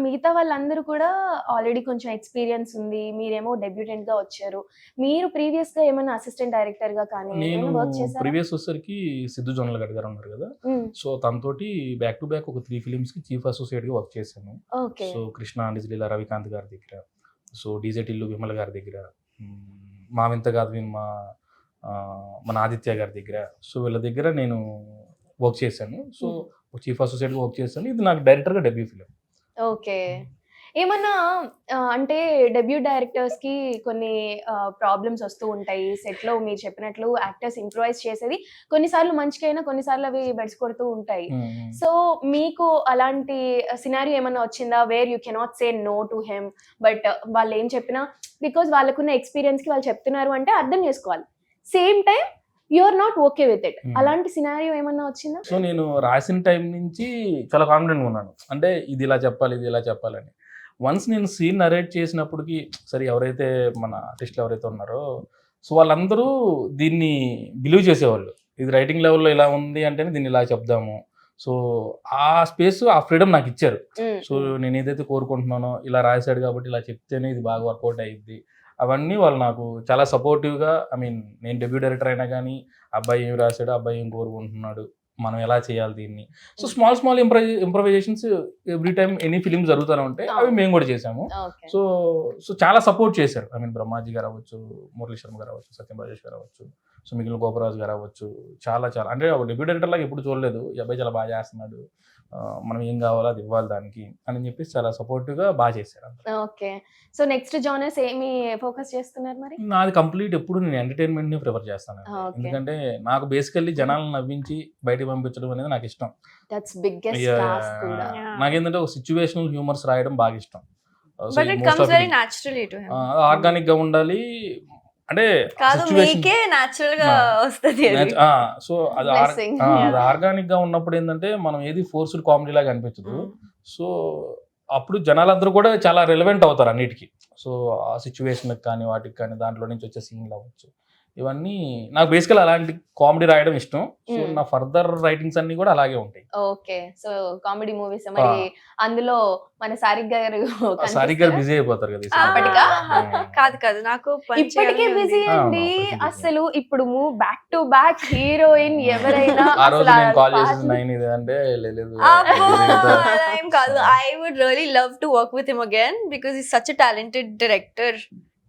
మిగతా వాళ్ళందరూ కూడా ఆల్రెడీ కొంచెం ఎక్స్‌పీరియన్స్ ఉంది. మీరేమో డెబ్యూటెంట్‌గా వచ్చారు. మీరు ప్రీవియస్‌గా ఏమన్నా అసిస్టెంట్ డైరెక్టర్‌గా కానీ నేను ఏమైనా వర్క్ చేసారా? ప్రీవియస్ వచ్చేసరికి సిద్ధు జొన్నలగడ్డ గారు ఉన్నారు కదా! హ్మ్. సో, తనతోటి బ్యాక్ టు బ్యాక్ ఒక 3 ఫిల్మ్స్‌కి చీఫ్ అసోసియేట్‌గా వర్క్ చేశాను. ఓకే. సో, 'కృష్ణ అండిజిలీల' రవికాంత్ గారి దగ్గర, సో, 'డీజే టిల్లు' విమల్ గారి దగ్గర, హ్మ్, 'మా వింత గాథ వినుమా' మన ఆదిత్య గారి దగ్గర. సో, వీళ్ళ దగ్గర నేను వర్క్ చేశాను. సో, చీఫ్ అసోసియేట్‌గా వర్క్ చేశాను. ఇది నాకు డైరెక్టర్‌గా డెబ్యూ ఫిల్మ్. ఓకే. ఏమన్నా అంటే డెబ్యూ డైరెక్టర్స్‌కి కొన్ని ప్రాబ్లమ్స్ వస్తూ ఉంటాయి. సెట్‌లో మీరు చెప్పినట్లు యాక్టర్స్ ఇంప్రూవైజ్ చేసేది కొన్నిసార్లు మంచికైనా, కొన్నిసార్లు అవి బెడిసి కొడుతూ ఉంటాయి. హ్మ్. హ్మ్. సో, మీకు అలాంటి సినారియో ఏమన్నా వచ్చిందా? Where you cannot say no to him. But వాళ్ళేం చెప్పినా బికాజ్ వాళ్ళకున్న ఎక్స్‌పీరియన్స్‌కి వాళ్ళు చెప్తున్నారు అంటే అర్థం చేసుకోవాలి. Same time you are not okay with it. Hmm. అలాంటి సినారియో ఏమన్నా వచ్చిందా? సో, నేను రాసిన టైం నుంచి చాలా కాన్ఫిడెంట్‌గా ఉన్నాను. అంటే ఇది ఇలా చెప్పాలి, ఇది ఇలా చెప్పాలని. వన్స్ నేను సీన్ నరేట్ చేసినప్పటికి సరే ఎవరైతే మన ఆర్టిస్ట్‌లు ఎవరైతే ఉన్నారో, సో, వాళ్ళందరూ దీన్ని బిలీవ్ చేసేవాళ్ళు. ఇది రైటింగ్ లెవెల్‌లో ఇలా ఉంది అంటేనే దీన్ని ఇలా చెప్దాము. సో, ఆ స్పేస్, ఆ ఫ్రీడమ్ నాకిచ్చారు. హ్మ్. సో, నేనేదైతే కోరుకుంటున్నానో ఇలా రాసాడు కాబట్టి ఇలా చెప్తేనే ఇది బాగా వర్కౌట్ అయ్యిద్ది. అవన్నీ వాళ్ళు నాకు చాలా సపోర్టివ్‌గా నేను డెబ్యూ డైరెక్టర్ అయినా గానీ, అబ్బాయి ఏం రాసాడు, అబ్బాయి ఏం కోరుకుంటున్నాడు, మనం ఎలా చేయాలి దీన్ని. So, small improvisations every time any film జరుగుతూనే ఉంటాయి. అవి మేము కూడా చేసాము. ఓకే. సో, చాలా సపోర్ట్ చేశారు. బ్రహ్మాజీ గారు అవ్వచ్చు, మురళీ శర్మ గారు అవ్వచ్చు, సత్యం రాజేష్ గారు అవ్వచ్చు, సో, మిగిలిన గోపరాజు గారు అవ్వచ్చు. చాలా అంటే ఒక డెబ్యూ డైరెక్టర్ లాగా ఎప్పుడు చూడలేదు. ఈ అబ్బాయి చాలా బాగా చేస్తున్నాడు. మనం ఏం కావాలో అది ఇవ్వాలి దానికి అని చెప్పేసి చాలా సపోర్టివ్‌గా బాగా చేశారు అందరూ. ఓకే. సో, నెక్స్ట్ జానర్స్ ఏమి ఫోకస్ చేస్తున్నారు మరి? నాది కంప్లీట్ ఎప్పుడు నేను ఎంటర్‌టైన్‌మెంట్‌ని ప్రిఫర్ చేస్తానండి. ఓకే. ఎందుకంటే నాకు బేసికల్లీ జనాలను నవ్వించి బయటికి పంపించడం అనేది నాకిష్టం. That's biggest yeah! టాస్క్ కూడా. Yeah. నాకేంటంటే ఒక సిట్యుయేషనల్ హ్యూమర్స్ రాయడం బాగా ఇష్టం. సో, బట్ ఈ it most comes of very naturally to him. ఆర్గానిక్‌గా ఉండాలి. అంటే కాదు సిట్యుయేషన్ మీకే న్యాచురల్ గా వస్తది అది. సో, అది Blessing. అది ఆర్గానిక్‌గా ఉన్నప్పుడు ఏందంటే మనం ఏది ఫోర్స్డ్ కామెడీ లాగా అనిపించదు. సో, అప్పుడు జనాలందరూ కూడా చాలా రిలవెంట్ అవుతారు అన్నిటికి. సో, ఆ సిట్యుయేషన్‌కి కానీ, వాటికి కానీ దాంట్లో నుంచి వచ్చే సీన్‌లు అవ్వచ్చు. ఇవన్నీ నాకు బేసికల్లీ అలాంటి కామెడీ రాయడం ఇష్టం. సో, నా ఫర్దర్ రైటింగ్స్ అన్నీ కూడా అలాగే ఉంటాయి. ఓకే. సో, కామెడీ మూవీస్ మరి అందులో మన సారిక్ గారు సారిక్ గారు బిజీ అయిపోతారు కదా! ఈ సినిమాలో. అప్పటికా? కాదు నాకు పని ఇప్పటికే చేయాలని బిజీ ఉంది. అండి. ఇప్పటికే busy. అసలు ఇప్పుడు బ్యాక్ టు బ్యాక్ హీరోయిన్ ఎవరైనా ఆ రోజు అసలు నేను కాల్ చేసేది పాటలు 9 ఇది అంటే లేదు. అబ్బో, అలా ఏం కాదు. I would really love to work with him again because he's such a talented director.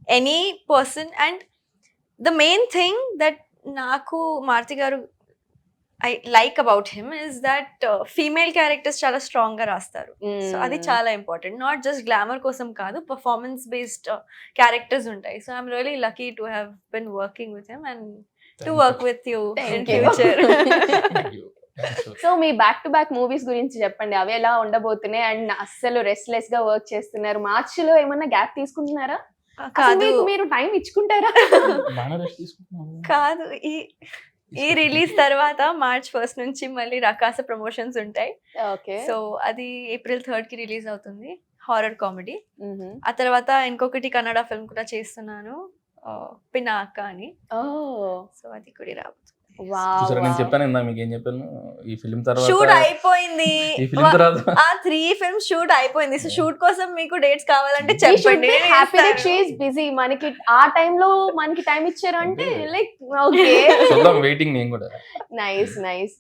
Any person, and the main thing that నాకు మారుతి గారు I like about him is that female characters చాలా స్ట్రాంగ్ గా రాస్తారు. So అది చాలా important. Not just glamour కోసం కాదు, performance based characters ఉంటాయి. So I'm really lucky to have been working with him and to work with you in Thank you. Future. So me back to back movies గురించి చెప్పండి. అవి ఎలా ఉండబోతున్నాయి and అస్సలు restless గా వర్క్ చేస్తున్నారు. మార్చిలో ఏమన్నా గ్యాప్ తీసుకుంటున్నారా? అసలు కాదు మీకు మీరు టైం ఇచ్చుకుంటారా? బాగా రెస్ట్ తీసుకుంటున్నాను. కాదు ఈ రిలీజ్ తర్వాత మార్చ్ 1 నుంచి మళ్ళీ రకాస ప్రమోషన్స్ ఉంటాయి. ఓకే. సో అది ఏప్రిల్ 3 కి రిలీజ్ అవుతుంది, హారర్ కామెడీ. హుహు. ఆ తర్వాత ఇంకొకటి కన్నడ ఫిల్మ్ కూడా చేస్తున్నాను, పినాక అని. ఓహ్! సో అది కూడా రాబోతుంది. వావ్! చూసారా నేను వావ్! చెప్పాను ఇందాక మీకు ఏం చెప్పాను. ఈ ఫిల్మ్ షూట్ తర్వాత అయిపోయింది. ఈ ఫిల్మ్ తర్వాత ఆ 3 ఫిల్మ్స్ షూట్ అయిపోయింది. సో షూట్ కోసం మీకు డేట్స్ కావాలంటే We should చెప్పండి. be నేను happy that ఇస్తాను. she is busy. మనకి ఆ టైంలో మనకి టైం ఇచ్చారు అంటే లైక్ ఓకే. చూద్దాం, వెయిటింగ్ నేను కూడా. నైస్.